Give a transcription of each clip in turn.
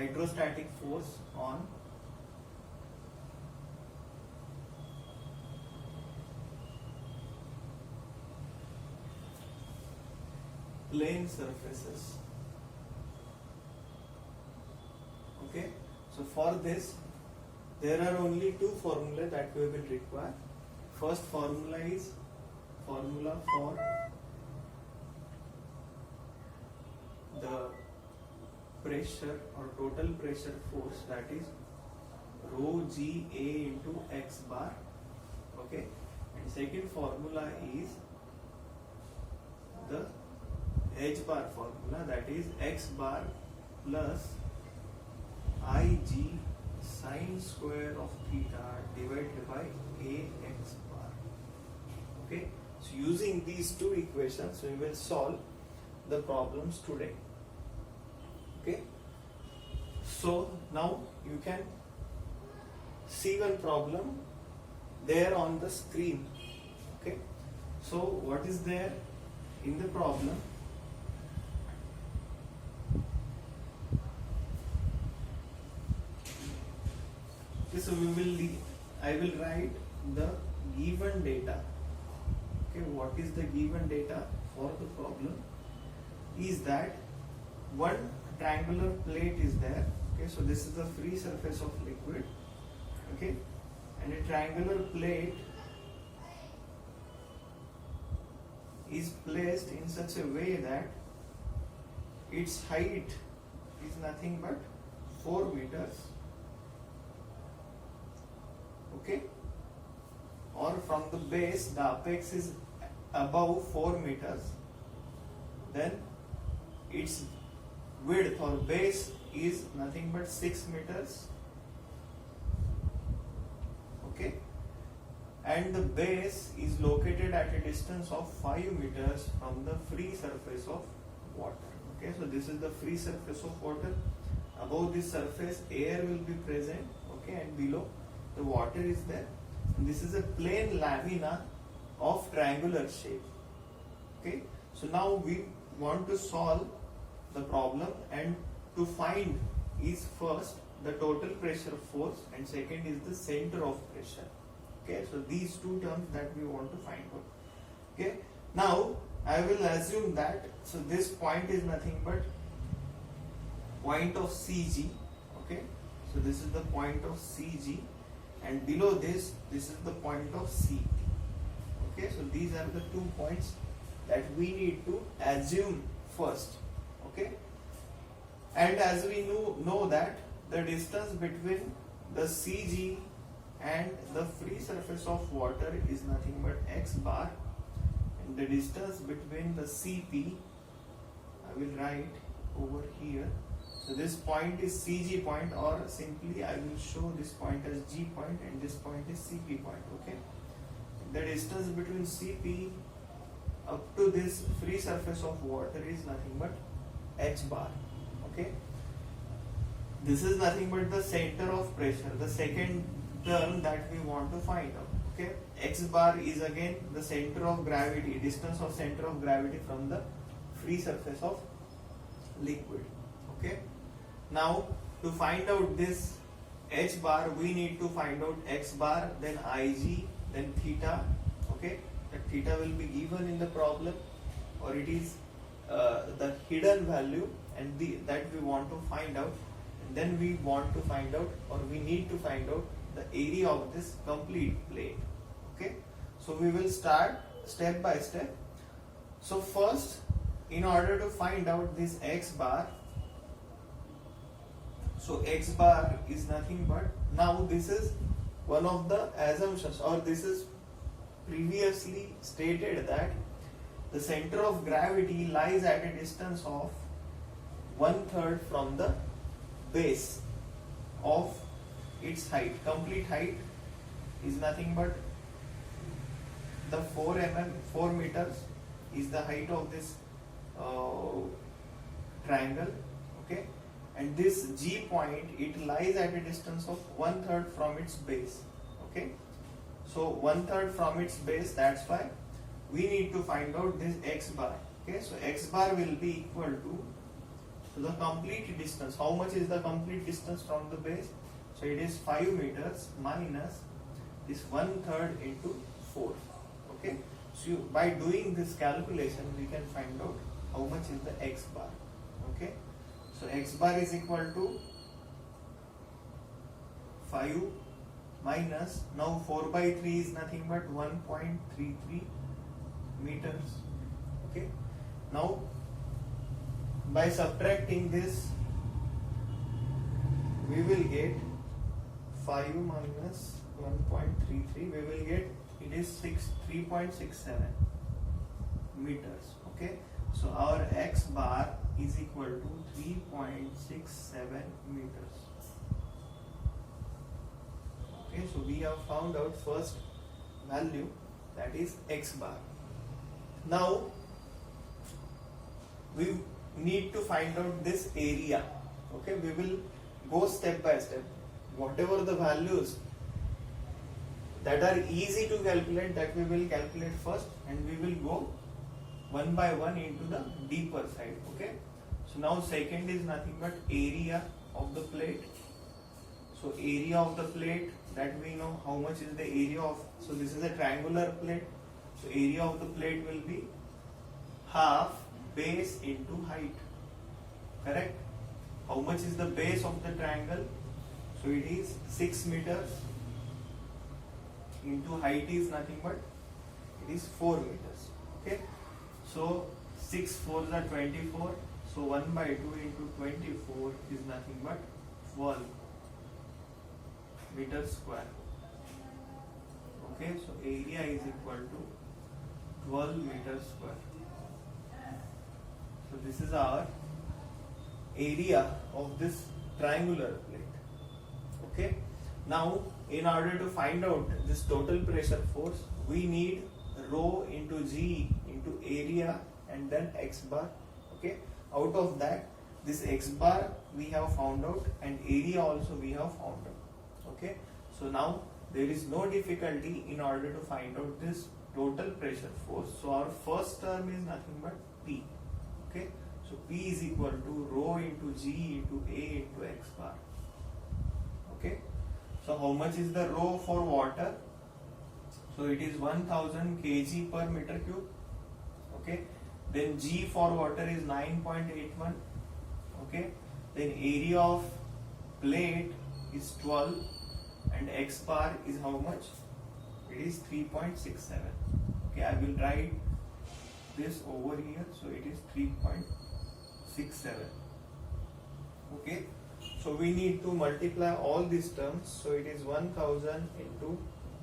hydrostatic force on plane surfaces. Okay, so for this there are only two formulae that we will require. First formula is formula for the pressure or total pressure force, that is rho G A into X bar. Okay, and second formula is the H bar formula, that is X bar plus Ig sine square of theta divided by Ax bar. Okay, so using these two equations we will solve the problems today. Okay, so now you can see one problem there on the screen. Okay, so what is there in the problem? Okay, so I will write the given data. Okay, what is the given data for the problem? Is that one triangular plate is there. Okay, so this is the free surface of liquid. Okay, and a triangular plate is placed in such a way that its height is nothing but 4 meters. Okay, or from the base the apex is above 4 meters, then its width or base is nothing but 6 meters. Okay, and the base is located at a distance of 5 meters from the free surface of water. Okay, so this is the free surface of water. Above this surface air will be present. Okay, and below the water is there. And this is a plane lamina of triangular shape. Okay, so now we want to solve the problem, and to find is first the total pressure force and second is the center of pressure. Okay, so these two terms that we want to find out. Okay, now I will assume that, so this point is nothing but point of CG. Okay, so this is the point of CG, and below this is the point of CP. Okay, so these are the 2 points that we need to assume first. Okay, and as we know that the distance between the CG and the free surface of water is nothing but X bar, and the distance between the CP I will write over here. So this point is CG point, or simply I will show this point as G point and this point is CP point. Okay, the distance between CP up to this free surface of water is nothing but H bar. Okay, this is nothing but the center of pressure, the second term that we want to find out. Okay, X bar is again the center of gravity, distance of center of gravity from the free surface of liquid. Okay, now to find out this H bar we need to find out X bar, then Ig, then theta. Okay, that theta will be given in the problem, or it is the hidden value, and that we want to find out. And then we want to find out, or we need to find out, the area of this complete plate. Okay, so we will start step by step. So first, in order to find out this X bar, so X bar is nothing but, now this is one of the assumptions, or this is previously stated that the center of gravity lies at a distance of 1/3 from the base of its height. Complete height is nothing but the 4 meters is the height of this triangle. Okay, and this G point, it lies at a distance of 1/3 from its base. Okay, so 1/3 from its base, that's why we need to find out this X bar. Okay, so X bar will be equal to So the complete distance, how much is the complete distance from the base? So it is 5 meters minus this 1/3 into 4. Okay. So by doing this calculation, we can find out how much is the x bar. Okay. So x bar is equal to 5 minus, now 4/3 is nothing but 1.33 meters. Okay. Now by subtracting this, we will get 5 minus 1.33, we will get it is 3.67 meters. Okay. So our x bar is equal to 3.67 meters. Okay, so we have found out first value, that is x bar. Now we need to find out this area. Okay, we will go step by step. Whatever the values that are easy to calculate, that we will calculate first, and we will go one by one into the deeper side. Okay, so now second is nothing but area of the plate. So area of the plate, that we know how much is the area of, so this is a triangular plate, so area of the plate will be half base into height. Correct? How much is the base of the triangle? So it is 6 meters into height is nothing but it is 4 meters. Okay, so 6 4s are 24, so 1/2 into 24 is nothing but 12 meters square. Okay, so area is equal to 12 meters square. So this is our area of this triangular plate. Okay, now in order to find out this total pressure force, we need rho into G into area and then x bar. Okay, out of that, this x bar we have found out and area also we have found out. Okay, so now there is no difficulty in order to find out this total pressure force. So our first term is nothing but P. Okay, so P is equal to rho into G into A into x bar. Okay, so how much is the rho for water? So it is 1000 kg per meter cube. Okay, then G for water is 9.81. Okay, then area of plate is 12 and x bar is how much? It is 3.67. Okay, I will write this over here, so it is 3.67. Okay, so we need to multiply all these terms, so it is 1000 into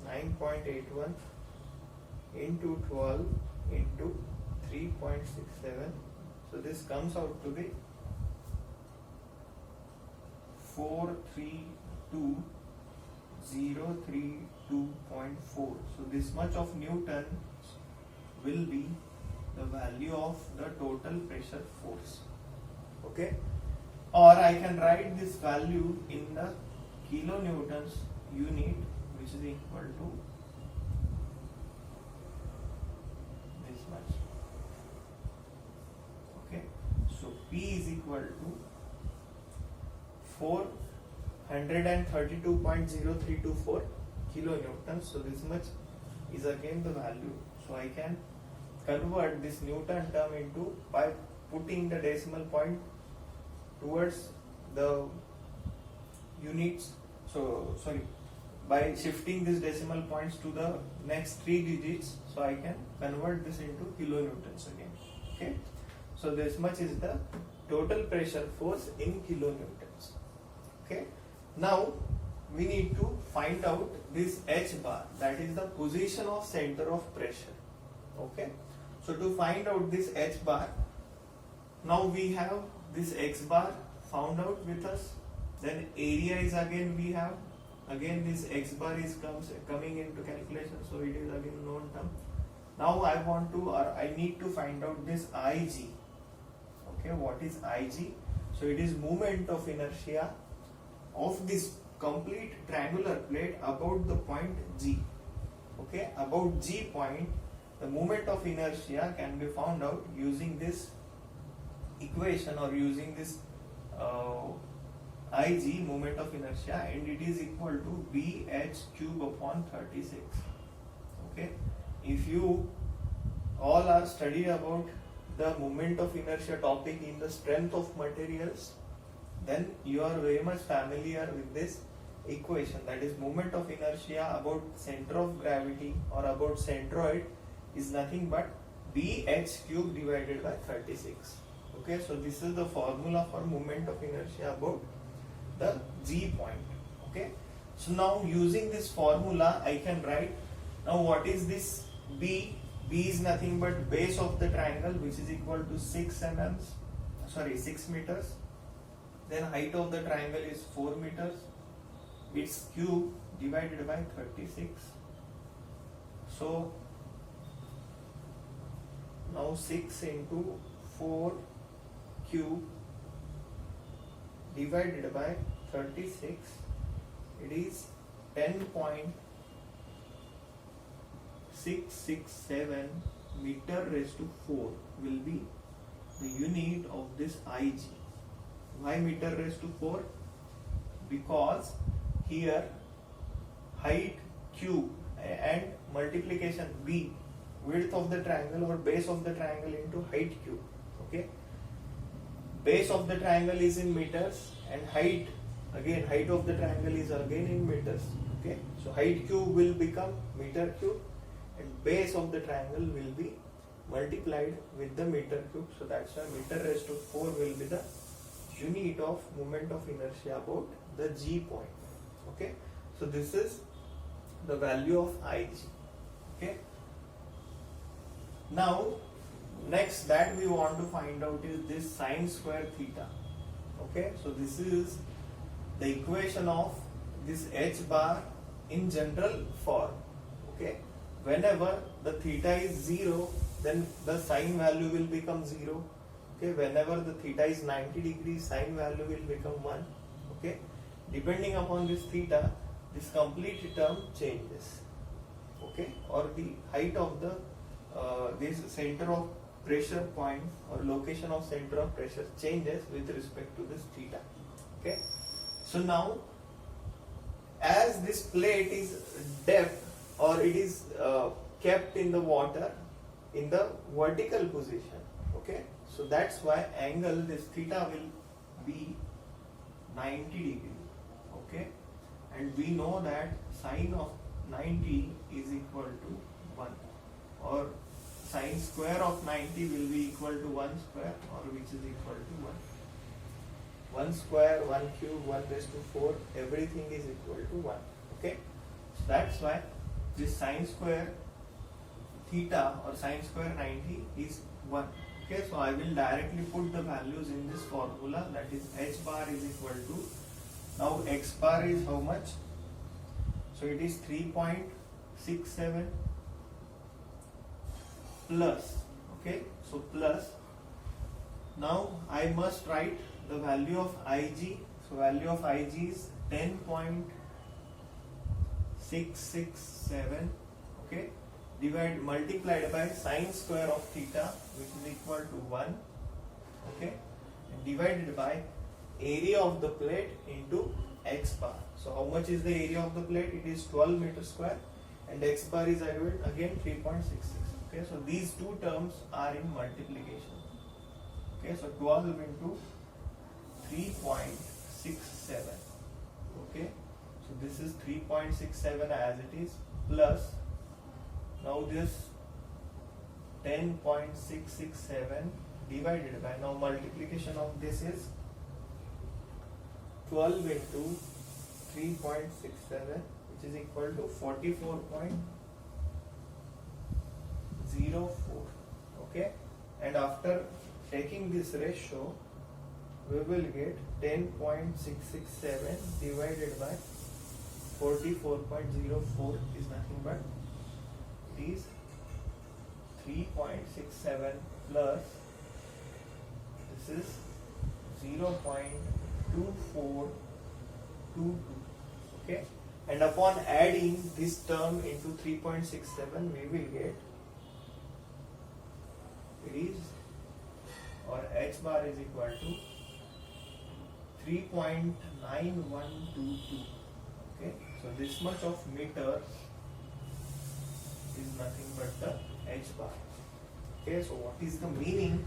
9.81 into 12 into 3.67, so this comes out to be 432,032.4. So this much of Newton will be the value of the total pressure force. Okay, or I can write this value in the kilonewtons unit, which is equal to this much. Okay, so P is equal to 432.0324 kilonewtons. So this much is again the value. So I can convert this Newton term into, by putting the decimal point towards the units. So sorry, by shifting these decimal points to the next 3 digits, so I can convert this into kilonewtons again. Okay, so this much is the total pressure force in kilonewtons. Okay, now we need to find out this H bar, that is the position of center of pressure. Okay, so to find out this H bar, now we have this x bar found out with us, then area is again we have, again this x bar is coming into calculation, so it is again known term. Now I need to find out this Ig. Okay, what is Ig? So it is moment of inertia of this complete triangular plate about the point G. Okay, about G point, the moment of inertia can be found out using this equation or using this Ig, moment of inertia, and it is equal to Bh cube upon 36. Okay, if you all are studied about the moment of inertia topic in the strength of materials, then you are very much familiar with this equation, that is moment of inertia about center of gravity or about centroid is nothing but Bh cube divided by 36. Okay, so this is the formula for moment of inertia about the G point. Okay, so now using this formula I can write, now what is this B? B is nothing but base of the triangle, which is equal to 6 meters. Then height of the triangle is 4 meters. Its cube divided by 36. So now 6 into 4 cube divided by 36, it is 10.667 meter raised to 4 will be the unit of this Ig. Why meter raised to 4? Because here height cube and multiplication B, width of the triangle or base of the triangle into height cube. Okay, base of the triangle is in meters and height of the triangle is again in meters. Okay, so height cube will become meter cube and base of the triangle will be multiplied with the meter cube. So that's why meter raised to 4 will be the unit of moment of inertia about the G point. Okay, so this is the value of Ig. Okay, now next that we want to find out is this sine square theta. Okay, so this is the equation of this h bar in general form. Okay, whenever the theta is 0, then the sine value will become 0. Okay, whenever the theta is 90 degrees, sine value will become 1. Okay, depending upon this theta, this complete term changes. Okay, or the height of the this center of pressure point or location of center of pressure changes with respect to this theta. Okay, so now as this plate is depth or it is kept in the water in the vertical position. Okay, so that's why angle this theta will be 90 degree. Okay, and we know that sine of 90 is equal to 1, or sine square of 90 will be equal to 1 square, or which is equal to 1. 1 square, 1 cube, 1 raised to 4, everything is equal to 1. Okay, so that's why this sine square theta or sine square 90 is 1. Okay, so I will directly put the values in this formula, that is h bar is equal to, now x bar is how much? So it is 3.67 plus. Okay, so plus, now I must write the value of Ig. So value of Ig is 10.667. okay, multiplied by sine square of theta, which is equal to 1. Okay, and divided by area of the plate into x bar. So how much is the area of the plate? It is 12 meter square, and x bar is again 3.66. Okay, so these two terms are in multiplication. Okay, so 12 into 3.67. Okay, so this is 3.67 as it is, plus now this 10.667 divided by, now multiplication of this is 12 into 3.67, which is equal to 44.04. Okay, and after taking this ratio, we will get 10.667 divided by 44.04 is nothing but it is 3.67 plus this is 0.2422. Okay, and upon adding this term into 3.67, we will get, it is or h bar is equal to 3.9122. Okay, so this much of meter is nothing but the h bar. Okay, so what is the meaning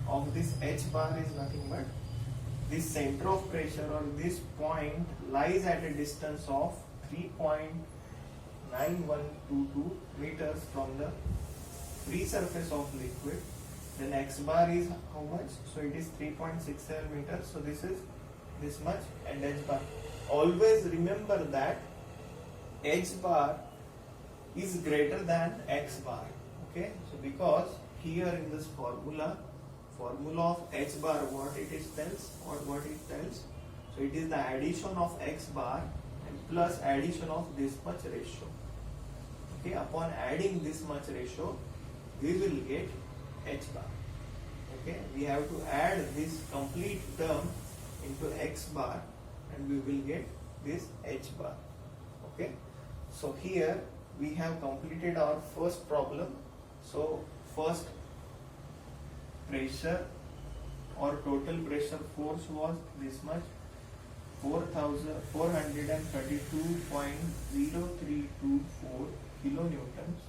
of this h bar is nothing but this center of pressure or this point lies at a distance of 3.9122 meters from the free surface of liquid. Then x bar is how much? So it is 3.67 meters. So this is this much, and h bar. Always remember that h bar is greater than x bar. Okay, so because here in this formula of h bar, what it is tells, what it tells, so it is the addition of x bar and plus addition of this much ratio. Okay, upon adding this much ratio, we will get h bar. Okay, we have to add this complete term into x bar and we will get this h bar. Okay, so here we have completed our first problem. So first pressure or total pressure force was this much, 432.0324 kilonewtons.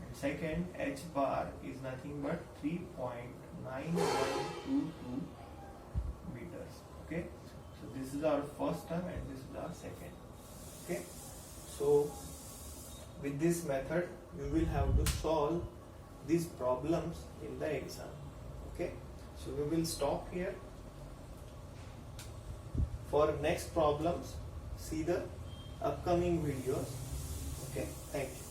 And second, h bar is nothing but 3.9122 meters. Okay, so this is our first term and this is our second. Okay, so with this method you will have to solve these problems in the exam. Okay, so we will stop here. For next problems, see the upcoming videos. Okay, thank you.